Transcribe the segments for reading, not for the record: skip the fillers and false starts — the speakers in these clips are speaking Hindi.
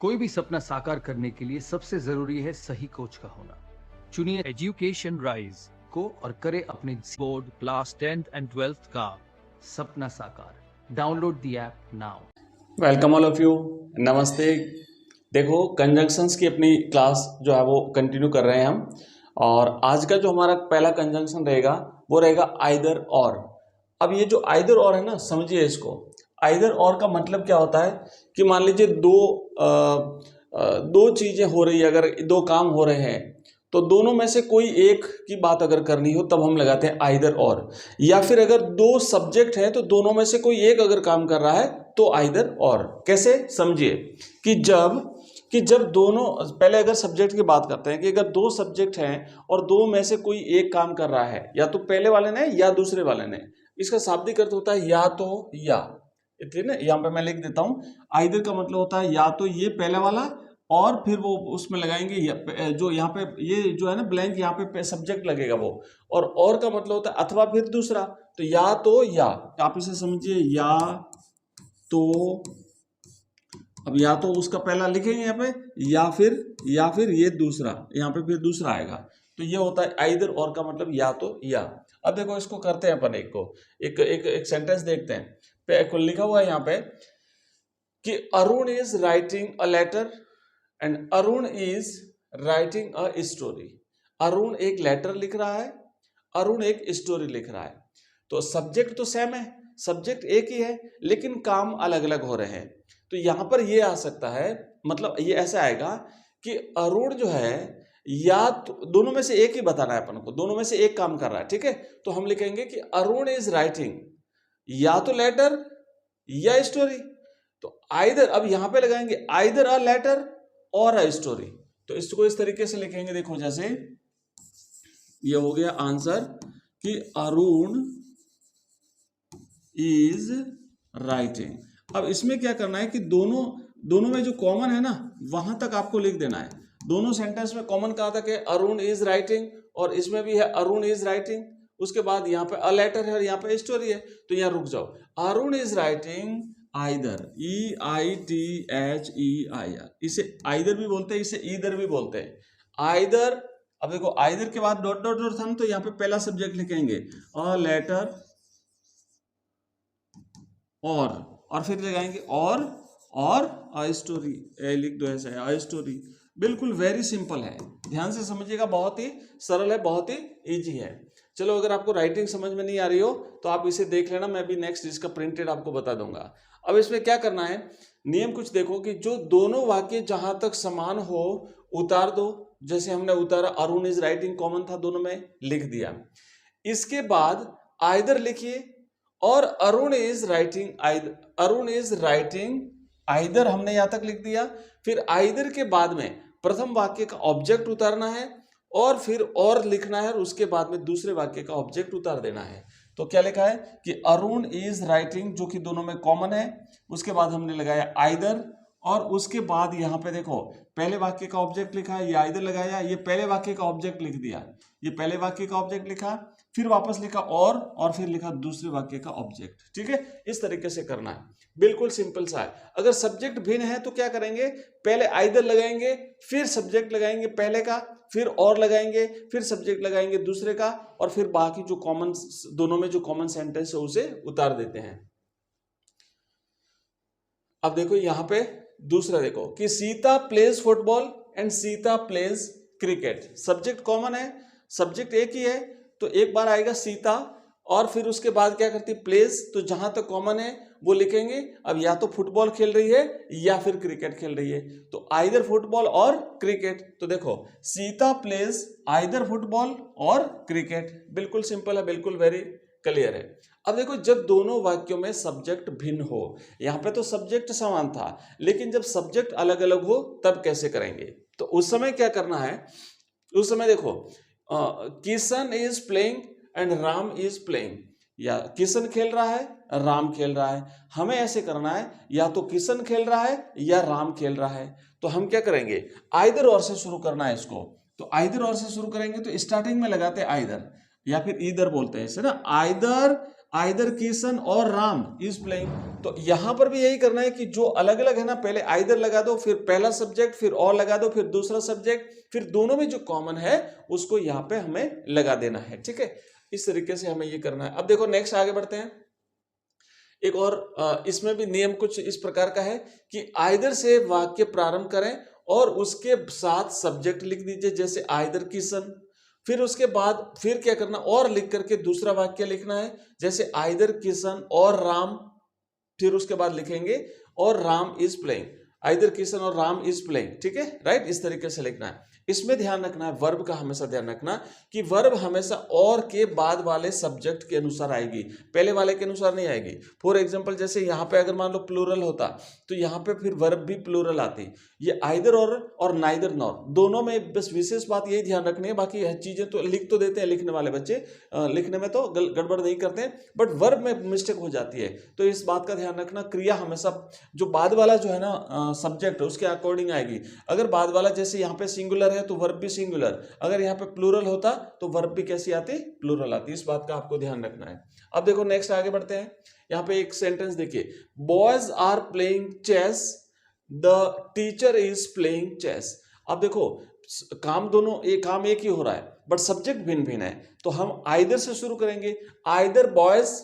कोई भी सपना साकार करने के लिए सबसे जरूरी है सही कोच का होना। चुनिए एजुकेशन राइज को और करे अपने board class 10th and 12th का सपना साकार। Download the app now. Welcome all of you. नमस्ते। देखो, कंजंक्शंस की अपनी क्लास जो है वो कंटिन्यू कर रहे हैं हम। और आज का जो हमारा पहला कंजंक्शन रहेगा वो रहेगा आइदर और। अब ये जो आइदर और है ना, समझिए इसको। आइदर और का मतलब क्या होता है कि मान लीजिए दो चीजें हो रही है, अगर दो काम हो रहे हैं तो दोनों में से कोई एक की बात अगर करनी हो तब हम लगाते हैं आइदर और। या फिर अगर दो सब्जेक्ट है तो दोनों में से कोई एक अगर काम कर रहा है तो आइदर और। कैसे, समझिए कि जब दोनों, पहले अगर सब्जेक्ट की बात करते हैं कि अगर दो सब्जेक्ट हैं और दो में से कोई एक काम कर रहा है, या तो पहले वाले ने या दूसरे वाले ने, इसका शाब्दिक अर्थ होता है या तो या। इसलिए ना यहाँ पे मैं लिख देता हूं, आइदर का मतलब होता है या तो ये पहले वाला, और फिर वो उसमें लगाएंगे जो यहाँ पे ये जो है ना ब्लैंक, यहाँ पे सब्जेक्ट लगेगा वो। और का मतलब होता है अथवा फिर दूसरा। तो या आप इसे समझिए या तो। अब या तो उसका पहला लिखेंगे यहाँ पे, या फिर ये दूसरा, यहाँ पे फिर दूसरा आएगा। तो ये होता है आइदर और का मतलब या तो या। अब देखो इसको करते हैं अपन, एक सेंटेंस देखते हैं। लिखा हुआ है यहाँ पे कि Arun is writing a letter and Arun is writing a story. Arun एक लेटर लिख रहा है, अरुण एक स्टोरी लिख रहा है। तो सब्जेक्ट तो सेम है, सब्जेक्ट एक ही है, लेकिन काम अलग अलग हो रहे हैं। तो यहां पर ये आ सकता है, मतलब ये ऐसा आएगा कि अरुण जो है, या तो दोनों में से एक ही बताना है अपन को, दोनों में से एक काम कर रहा है, ठीक है। तो हम लिखेंगे कि अरुण इज राइटिंग या तो लेटर या स्टोरी। तो आइदर, अब यहां पे लगाएंगे आइदर अ लेटर और अ स्टोरी। तो इसको इस तरीके से लिखेंगे, देखो जैसे ये हो गया आंसर कि अरुण इज राइटिंग। अब इसमें क्या करना है कि दोनों में जो कॉमन है ना वहां तक आपको लिख देना है। दोनों सेंटेंस में कॉमन कहा था कि अरुण इज राइटिंग, और इसमें भी है अरुण इज राइटिंग। उसके बाद यहाँ पे अ लेटर है और यहाँ पे स्टोरी है। तो यहाँ रुक जाओ, Arun is writing either, EITHEIR। इसे आइदर भी बोलते हैं, इसे ईदर भी बोलते हैं, आइदर। अब देखो आइदर के बाद डॉट डॉट डॉट था, तो यहाँ पे पहला सब्जेक्ट लिखेंगे अ लेटर और फिर लगाएंगे और अ स्टोरी। लिख दो ऐसा है, अ स्टोरी। बिल्कुल वेरी सिंपल है, ध्यान से समझिएगा, बहुत ही सरल है, बहुत ही इजी है। चलो, अगर आपको राइटिंग समझ में नहीं आ रही हो तो आप इसे देख लेना, मैं भी नेक्स्ट इसका प्रिंटेड आपको बता दूंगा। अब इसमें क्या करना है, नियम कुछ देखो कि जो दोनों वाक्य जहां तक समान हो उतार दो। जैसे हमने उतारा, अरुण इज राइटिंग कॉमन था, दोनों में लिख दिया। इसके बाद आइदर लिखिए, और अरुण इज राइटिंग आइदर हमने यहां तक लिख दिया। फिर आइदर के बाद में प्रथम वाक्य का ऑब्जेक्ट उतारना है, और फिर और लिखना है, और उसके बाद में दूसरे वाक्य का ऑब्जेक्ट उतार देना है। तो क्या लिखा है कि अरुण इज राइटिंग, जो कि दोनों में कॉमन है। उसके बाद हमने लगाया आइदर, और उसके बाद यहां पे देखो पहले वाक्य का ऑब्जेक्ट लिखा है, ये आइदर लगाया, ये पहले वाक्य का ऑब्जेक्ट लिख दिया, ये पहले वाक्य का ऑब्जेक्ट लिखा, फिर वापस लिखा और फिर लिखा दूसरे वाक्य का ऑब्जेक्ट। ठीक है, इस तरीके से करना है, बिल्कुल सिंपल सा है। अगर सब्जेक्ट भिन्न है तो क्या करेंगे, पहले आइदर लगाएंगे, फिर सब्जेक्ट लगाएंगे पहले का, फिर और लगाएंगे, फिर सब्जेक्ट लगाएंगे दूसरे का, और फिर बाकी जो कॉमन, दोनों में जो कॉमन सेंटेंस है उसे उतार देते हैं। अब देखो यहां पे दूसरा देखो कि Sita plays football and Sita plays cricket. Subject common है, सब्जेक्ट एक ही है, तो एक बार आएगा सीता, और फिर उसके बाद क्या करती है, प्लेज। तो जहां तक कॉमन है वो लिखेंगे। अब या तो फुटबॉल खेल रही है या फिर क्रिकेट खेल रही है, तो आइदर फुटबॉल और क्रिकेट। तो देखो सीता प्लेज आइदर फुटबॉल और क्रिकेट। बिल्कुल सिंपल है, बिल्कुल वेरी क्लियर है। अब देखो, जब दोनों वाक्यों में सब्जेक्ट भिन्न हो, यहां पे तो सब्जेक्ट समान था, लेकिन जब सब्जेक्ट अलग अलग हो तब कैसे करेंगे। तो उस समय क्या करना है, उस समय देखो Kishan is playing and Ram is playing, या किशन खेल रहा है, राम खेल रहा है। हमें ऐसे करना है, या तो किशन खेल रहा है या राम खेल रहा है। तो हम क्या करेंगे, आइदर और से शुरू करना है इसको। तो आइदर और से शुरू करेंगे तो स्टार्टिंग में लगाते हैं आइदर, या फिर ईदर बोलते हैं इसे ना, आइदर आइदर किशन और राम इज प्लेइंग। तो यहां पर भी यही करना है कि जो अलग अलग है ना, पहले आइदर लगा दो, फिर पहला सब्जेक्ट, फिर और लगा दो, फिर दूसरा सब्जेक्ट, फिर दोनों में जो कॉमन है उसको यहां पे हमें लगा देना है। ठीक है, इस तरीके से हमें ये करना है। अब देखो नेक्स्ट आगे बढ़ते हैं। एक और इसमें भी नियम कुछ इस प्रकार का है कि आइदर से वाक्य प्रारंभ करें और उसके साथ सब्जेक्ट लिख दीजिए, जैसे आइदर किशन। फिर उसके बाद फिर क्या करना, और लिख करके दूसरा वाक्य लिखना है, जैसे आइदर किशन और राम। फिर उसके बाद लिखेंगे और Ram is playing, either Kishan और राम इज प्लेइंग। ठीक है, राइट, इस तरीके से लिखना है। इसमें ध्यान रखना है, वर्ब का हमेशा ध्यान रखना कि वर्ब हमेशा और के बाद वाले सब्जेक्ट के अनुसार आएगी, पहले वाले के अनुसार नहीं आएगी। फॉर एग्जांपल जैसे यहाँ पे अगर मान लो प्लूरल होता तो यहाँ पे फिर वर्ब भी प्लूरल आती। ये आइदर और नाइदर नॉर दोनों में बस विशेष बात यही ध्यान रखनी है। बाकी चीजें तो लिख तो देते हैं लिखने वाले बच्चे, लिखने में तो गड़बड़ नहीं करते हैं, बट वर्ब में मिस्टेक हो जाती है। तो इस बात का ध्यान रखना, क्रिया हमेशा जो बाद वाला जो है ना सब्जेक्ट उसके अकॉर्डिंग आएगी। अगर बाद वाला जैसे यहाँ पे सिंगुलर है तो वर्ब भी सिंगुलर, अगर यहाँ पे प्लूरल होता तो वर्ब भी कैसी आती, प्लूरल आती। इस बात का आपको ध्यान रखना है। अब देखो नेक्स्ट आगे बढ़ते हैं। यहाँ पे एक सेंटेंस देखिए, boys are playing chess, the teacher is playing chess. अब देखो काम दोनों काम एक ही हो रहा है, बट सब्जेक्ट भिन्न भिन्न है। तो हम आइदर से शुरू करेंगे, आइदर बॉयज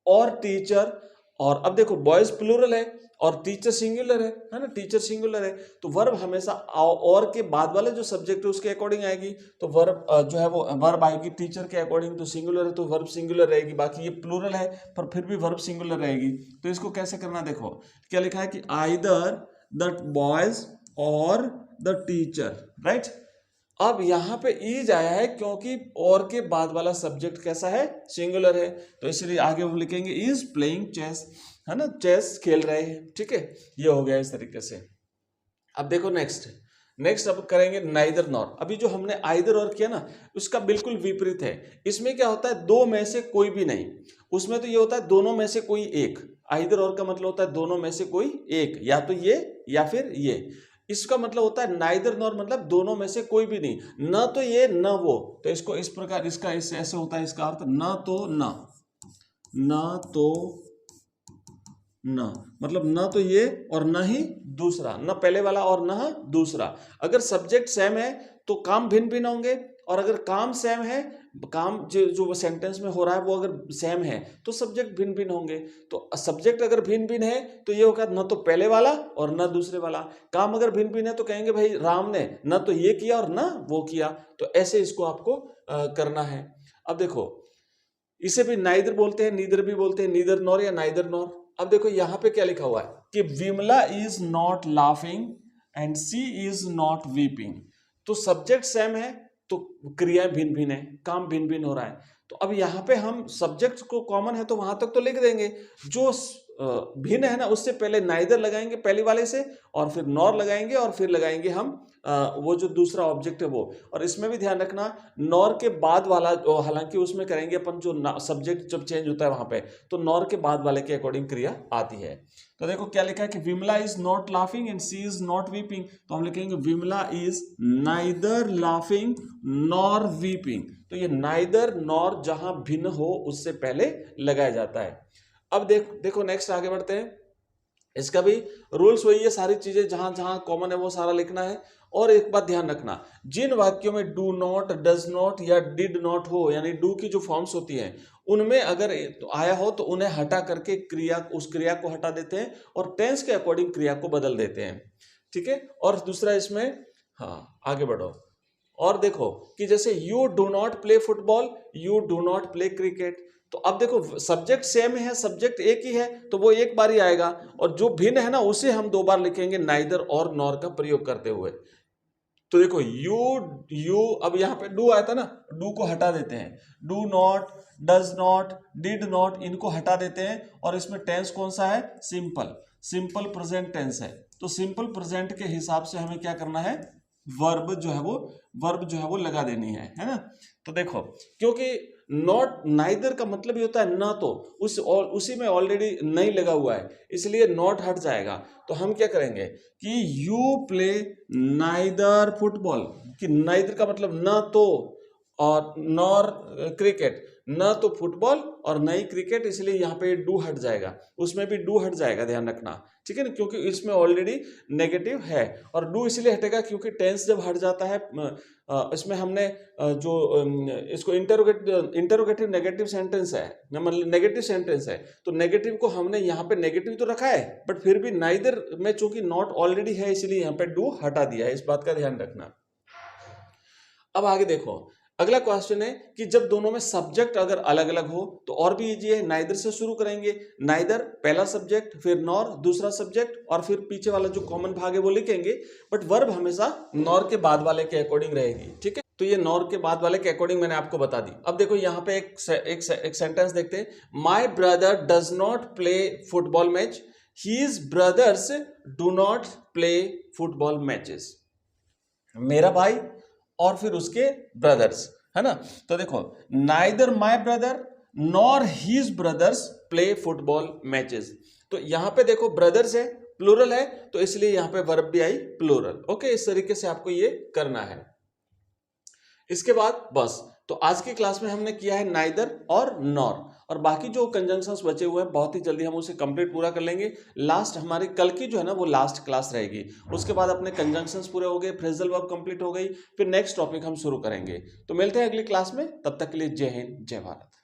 और टीचर। और अब देखो बॉयज प्लूरल है और टीचर सिंगुलर है ना, टीचर सिंगुलर है। तो वर्ब हमेशा और के बाद वाले जो सब्जेक्ट है उसके अकॉर्डिंग आएगी। तो वर्ब जो है वो वर्ब आएगी टीचर के अकॉर्डिंग, तो सिंगुलर है तो वर्ब सिंगुलर रहेगी। बाकी ये प्लूरल है पर फिर भी वर्ब सिंगुलर रहेगी। तो इसको कैसे करना, देखो क्या लिखा है कि आइदर द बॉयज और द टीचर, राइट। अब यहाँ पे ईज आया है क्योंकि और के बाद वाला सब्जेक्ट कैसा है, सिंगुलर है। तो इसलिए आगे वो लिखेंगे इज प्लेइंग चेस, है ना, चेस खेल रहे हैं। ठीक है, ये हो गया इस तरीके से। अब देखो नेक्स्ट अब करेंगे नाइदर नॉर। अभी जो हमने आइदर और किया ना उसका बिल्कुल विपरीत है। इसमें क्या होता है, दो में से कोई भी नहीं। उसमें तो ये होता है दोनों में से कोई एक। आइदर और का मतलब होता है दोनों में से कोई एक, या तो ये या फिर ये। इसका मतलब होता है नाइदर नॉर, मतलब दोनों में से कोई भी नहीं, न तो ये न वो। तो इसको इस प्रकार, इसका ऐसे होता है इसका अर्थ, न तो न, मतलब न तो ये और न ही दूसरा, न पहले वाला और न दूसरा। अगर सब्जेक्ट सेम है तो काम भिन्न भिन्न होंगे, और अगर काम सेम है, काम जो सेंटेंस में हो रहा है वो अगर सेम है तो सब्जेक्ट भिन्न भिन्न होंगे। तो सब्जेक्ट अगर भिन्न भिन्न है तो ये होगा न तो पहले वाला और न दूसरे वाला। काम अगर भिन्न भिन्न है तो कहेंगे भाई राम ने न तो ये किया और न वो किया। तो ऐसे इसको आपको करना है। अब देखो इसे भी नाइदर बोलते हैं, नीदर भी बोलते हैं, नीदर नॉर या नाइदर नॉर। अब देखो यहाँ पे क्या लिखा हुआ है कि Vimla is not laughing and she is not weeping. तो सब्जेक्ट सेम है तो क्रियाएं भिन्न भिन्न है, काम भिन्न भिन्न हो रहा है। तो अब यहाँ पे हम सब्जेक्ट को कॉमन है तो वहां तक तो लिख देंगे, जो भिन्न है ना उससे पहले नाइदर लगाएंगे पहले वाले से, और फिर नॉर लगाएंगे, और फिर लगाएंगे हम वो जो दूसरा ऑब्जेक्ट है वो। और इसमें भी ध्यान रखना नॉर के बाद वाला, हालांकि उसमें करेंगे अपन जो सब्जेक्ट जब चेंज होता है वहां पे, तो नॉर के बाद वाले के अकॉर्डिंग क्रिया आती है। तो देखो क्या लिखा है कि Vimla is not laughing and she is not weeping. तो हम लिखेंगे Vimla is neither laughing nor weeping. तो ये नाइदर नॉर जहां भिन्न हो उससे पहले लगाया जाता है। अब देखो नेक्स्ट आगे बढ़ते हैं। इसका भी रूल्स वही है, सारी चीजें जहां जहां कॉमन है वो सारा लिखना है। और एक बात ध्यान रखना, जिन वाक्यों में डू नॉट, डज नॉट या डिड नॉट हो, यानी डू की जो फॉर्म्स होती हैं उनमें अगर आया हो तो उन्हें हटा करके उस क्रिया को हटा देते हैं और टेंस के अकॉर्डिंग क्रिया को बदल देते हैं। ठीक है, और दूसरा इसमें, हाँ आगे बढ़ो और देखो कि जैसे you do not play football, you do not play cricket. तो अब देखो सब्जेक्ट सेम है, सब्जेक्ट एक ही है तो वो एक बार ही आएगा, और जो भिन्न है ना उसे हम दो बार लिखेंगे नाइदर और नॉर का प्रयोग करते हुए। तो देखो यू अब यहाँ पे डू आया था ना, डू को हटा देते हैं, do not, does not, did not, इनको हटा देते हैं। और इसमें टेंस कौन सा है, सिंपल प्रेजेंट टेंस है। तो सिंपल प्रेजेंट के हिसाब से हमें क्या करना है, वर्ब जो है वो लगा देनी है ना। तो देखो क्योंकि नॉट नाइदर का मतलब ये होता है ना, तो उसी में ऑलरेडी नहीं लगा हुआ है, इसलिए नॉट हट जाएगा। तो हम क्या करेंगे कि यू प्ले नाइदर फुटबॉल, कि नाइदर का मतलब ना तो और नॉर क्रिकेट, न तो फुटबॉल और न ही क्रिकेट, इसलिए यहाँ पे डू हट जाएगा, उसमें भी डू हट जाएगा, ध्यान रखना, ठीक है ना, क्योंकि इसमें ऑलरेडी नेगेटिव है। और डू इसलिए हटेगा क्योंकि टेंस जब हट जाता है, इसमें हमने इसको इंटरोगेटिव नेगेटिव सेंटेंस है, मतलब नेगेटिव सेंटेंस है, तो नेगेटिव को हमने यहाँ पे नेगेटिव तो रखा है, बट फिर भी नाइदर में चूंकि नॉट ऑलरेडी है, इसलिए यहाँ पे डू हटा दिया है, इस बात का ध्यान रखना। अब आगे देखो, अगला क्वेश्चन है कि जब दोनों में सब्जेक्ट अगर अलग अलग हो तो और भी इजी है, नाइदर से शुरू करेंगे, नाइदर पहला सब्जेक्ट, फिर नॉर दूसरा सब्जेक्ट, और फिर पीछे वाला जो कॉमन भाग है वो लिखेंगे, बट वर्ब हमेशा नॉर के बाद वाले के अकॉर्डिंग रहेगी, ठीक है। तो ये नॉर के बाद वाले के अकॉर्डिंग मैंने आपको बता दी। अब देखो यहाँ पे एक सेंटेंस देखते हैं, my brother does not play football match, his brothers do not play football matches. मेरा भाई और फिर उसके ब्रदर्स, है ना। तो देखो, neither my brother nor his brothers play football matches, तो यहां पे देखो ब्रदर्स है, प्लूरल है, तो इसलिए यहां पे वर्ब भी आई प्लूरल। ओके, इस तरीके से आपको ये करना है। इसके बाद बस, तो आज की क्लास में हमने किया है नाइदर और नॉर, और बाकी जो कंजंक्शंस बचे हुए हैं बहुत ही जल्दी हम उसे कंप्लीट पूरा कर लेंगे। लास्ट हमारी कल की जो है ना वो लास्ट क्लास रहेगी, उसके बाद अपने कंजंक्शंस पूरे हो गए, फ्रेजल वर्ब कंप्लीट हो गई, फिर नेक्स्ट टॉपिक हम शुरू करेंगे। तो मिलते हैं अगली क्लास में, तब तक के लिए जय हिंद, जय भारत।